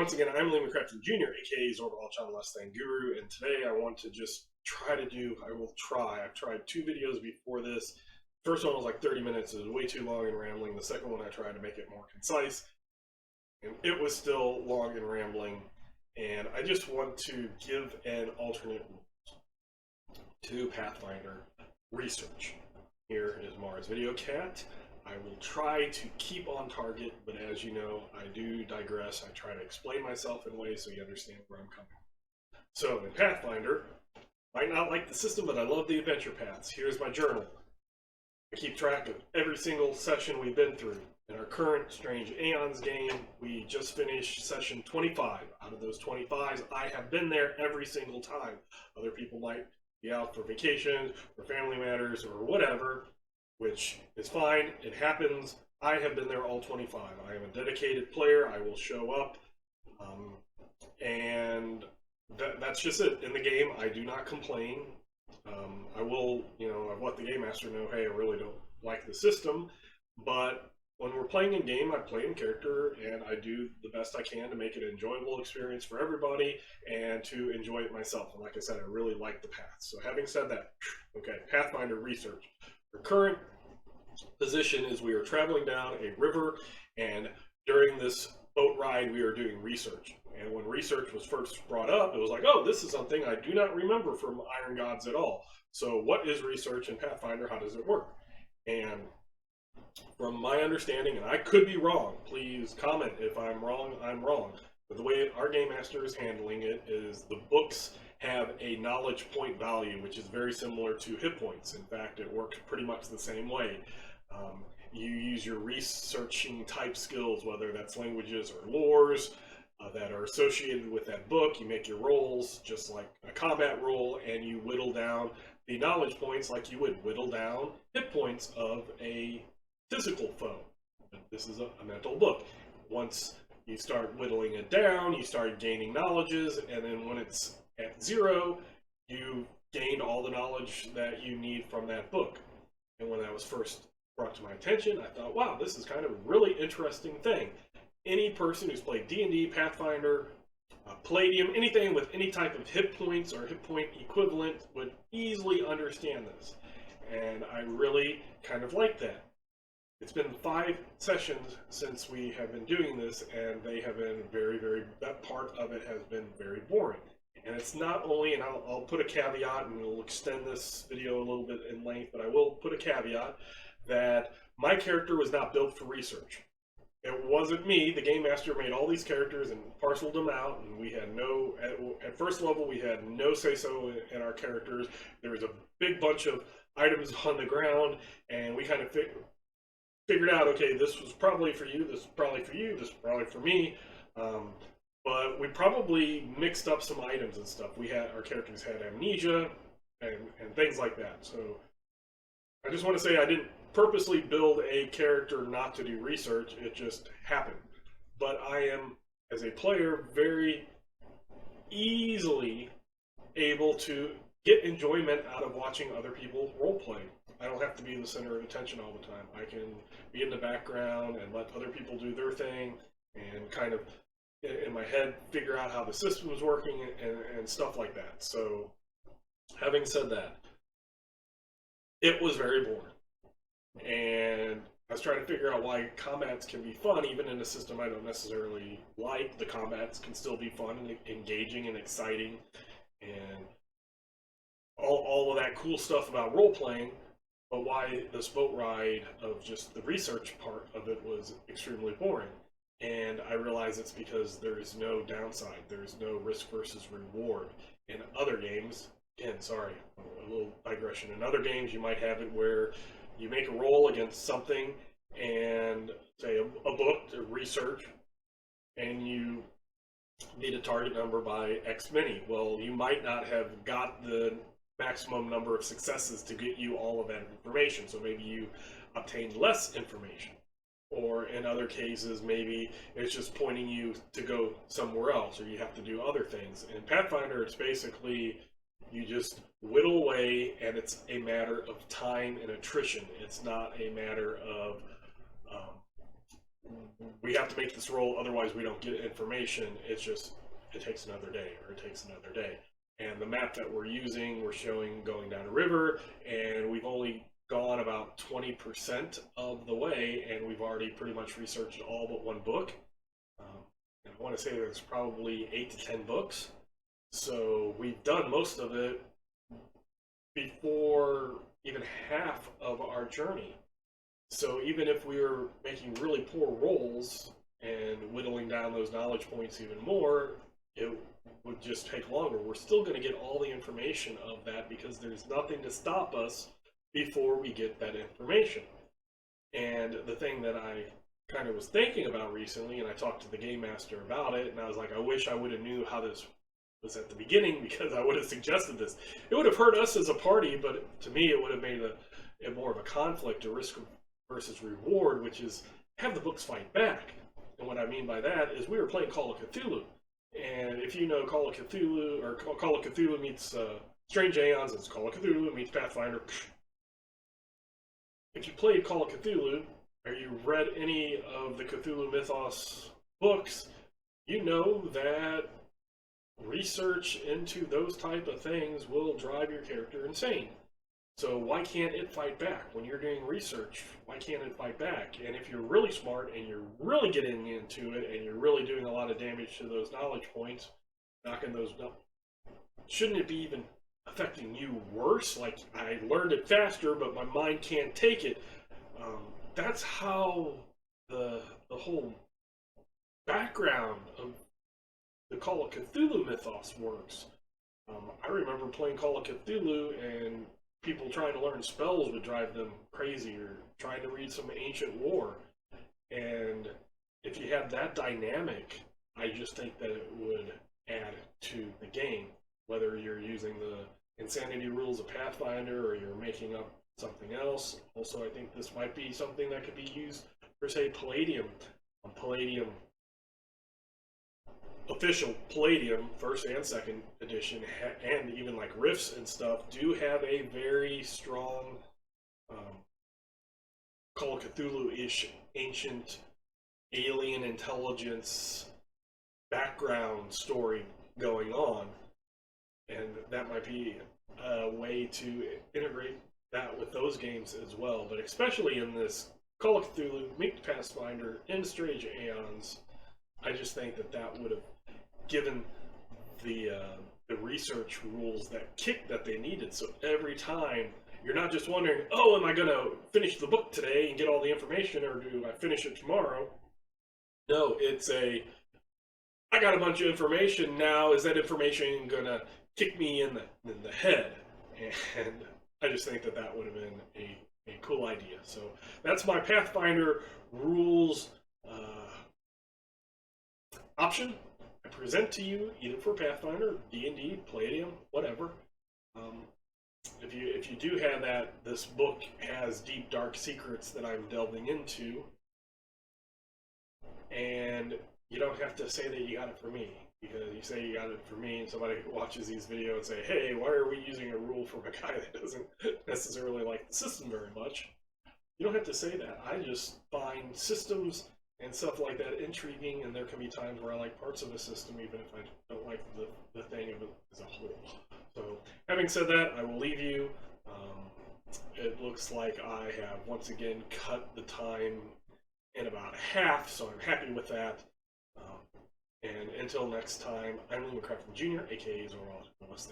once again, I'm Liam McCracken Jr., aka Zorbal Channel Less Than Guru, and today I want to just I've tried two videos before this. First one was like 30 minutes, it was way too long and rambling. The second one I tried to make it more concise, and it was still long and rambling. And I just want to give an alternate to Pathfinder research. Here is Mars Video Cat. I will try to keep on target, but as you know, I do digress. I try to explain myself in ways so you understand where I'm coming from. So, in Pathfinder, might not like the system, but I love the adventure paths. Here's my journal. I keep track of every single session we've been through. In our current Strange Aeons game, we just finished session 25. Out of those 25s, I have been there every single time. Other people might be out for vacation, or family matters, or whatever, which is fine. It happens. I have been there all 25. I am a dedicated player. I will show up. And that's just it. In the game, I do not complain. I will, I've let the game master know, hey, I really don't like the system. But when we're playing in game, I play in character, and I do the best I can to make it an enjoyable experience for everybody and to enjoy it myself. And like I said, I really like the path. So having said that, okay, Pathfinder research. Our current position is we are traveling down a river, and during this boat ride we are doing research. And when research was first brought up, it was like, oh, this is something I do not remember from Iron Gods at all. So what is research in Pathfinder? How does it work? And from my understanding, and I could be wrong, please comment if I'm wrong, I'm wrong. But the way our game master is handling it is the books have a knowledge point value, which is very similar to hit points. In fact, it works pretty much the same way. You use your researching type skills, whether that's languages or lores that are associated with that book. You make your rolls just like a combat roll, and you whittle down the knowledge points like you would whittle down hit points of a physical foe. This is a mental book. Once you start whittling it down, you start gaining knowledges, and then when it's at 0, you gained all the knowledge that you need from that book. And when that was first brought to my attention, I thought, wow, this is kind of a really interesting thing. Any person who's played D&D, Pathfinder, Palladium, anything with any type of hit points or hit point equivalent would easily understand this. And I really kind of like that. It's been 5 sessions since we have been doing this, and they have been that part of it has been very boring. And it's not only, and I'll put a caveat, and we'll extend this video a little bit in length, but I will put a caveat that my character was not built for research. It wasn't me. The game master made all these characters and parceled them out, and we had no, at first level, we had no say-so in our characters. There was a big bunch of items on the ground, and we kind of figured out, okay, this was probably for you, this is probably for you, this is probably for me. But we probably mixed up some items and stuff. Our characters had amnesia and things like that. So I just want to say I didn't purposely build a character not to do research. It just happened. But I am, as a player, very easily able to get enjoyment out of watching other people roleplay. I don't have to be the center of attention all the time. I can be in the background and let other people do their thing and kind of, in my head, figure out how the system is working and stuff like that. So, having said that, it was very boring. And I was trying to figure out why combats can be fun, even in a system I don't necessarily like. The combats can still be fun and engaging and exciting, and all of that cool stuff about role-playing, but why this boat ride of just the research part of it was extremely boring. And I realize it's because there is no downside. There is no risk versus reward. In other games, again, sorry, a little digression. In other games, you might have it where you make a roll against something, and say a book to research, and you need a target number by X many. Well, you might not have got the maximum number of successes to get you all of that information, so maybe you obtained less information. Or in other cases, maybe it's just pointing you to go somewhere else, or you have to do other things. In Pathfinder, it's basically you just whittle away, and it's a matter of time and attrition. It's not a matter of we have to make this roll, otherwise we don't get information. It's just, it takes another day, or it takes another day. And the map that we're using, we're showing going down a river, and we've only gone about 20% of the way, and we've already pretty much researched all but one book. And I want to say there's probably 8 to 10 books. So we've done most of it before even half of our journey. So even if we were making really poor rolls and whittling down those knowledge points even more, it would just take longer. We're still going to get all the information of that because there's nothing to stop us before we get that information. And the thing that I kind of was thinking about recently, and I talked to the game master about it, and I was like, I wish I would have knew how this was at the beginning, because I would have suggested this. It would have hurt us as a party, but to me it would have made it more of a conflict, a risk versus reward, which is have the books fight back. And what I mean by that is we were playing Call of Cthulhu. And if you know Call of Cthulhu, or Call of Cthulhu meets Strange Aeons, it's Call of Cthulhu meets Pathfinder. If you played Call of Cthulhu, or you read any of the Cthulhu Mythos books, you know that research into those type of things will drive your character insane. So why can't it fight back? When you're doing research, why can't it fight back? And if you're really smart and you're really getting into it and you're really doing a lot of damage to those knowledge points, knocking those down, shouldn't it be even affecting you worse? Like, I learned it faster, but my mind can't take it. That's how the whole background of the Call of Cthulhu mythos works. I remember playing Call of Cthulhu, and people trying to learn spells would drive them crazy, or trying to read some ancient lore. And if you have that dynamic, I just think that it would add to the game. Whether you're using the insanity rules of Pathfinder or you're making up something else. Also, I think this might be something that could be used for, say, Palladium. Palladium, official Palladium, first and second edition, and even like Rifts and stuff, do have a very strong Call of Cthulhu-ish ancient alien intelligence background story going on. And that might be a way to integrate that with those games as well. But especially in this Call of Cthulhu, Meet Pathfinder, and Strange Aeons, I just think that that would have given the research rules that kick that they needed. So every time you're not just wondering, oh, am I going to finish the book today and get all the information, or do I finish it tomorrow? No, it's I got a bunch of information now. Is that information going to kick me in the head? And I just think that that would have been a cool idea. So that's my Pathfinder rules option I present to you, either for Pathfinder, D&D, Palladium, whatever. If you do have that, this book has deep, dark secrets that I'm delving into, and you don't have to say that you got it for me, because you say you got it for me, and somebody watches these videos and say, hey, why are we using a rule from a guy that doesn't necessarily like the system very much? You don't have to say that. I just find systems and stuff like that intriguing, and there can be times where I like parts of a system even if I don't like the thing of it as a whole. So, having said that, I will leave you. It looks like I have once again cut the time in about half, so I'm happy with that. And until next time, I'm Liam McCracken Jr., aka Zorro. Namaste.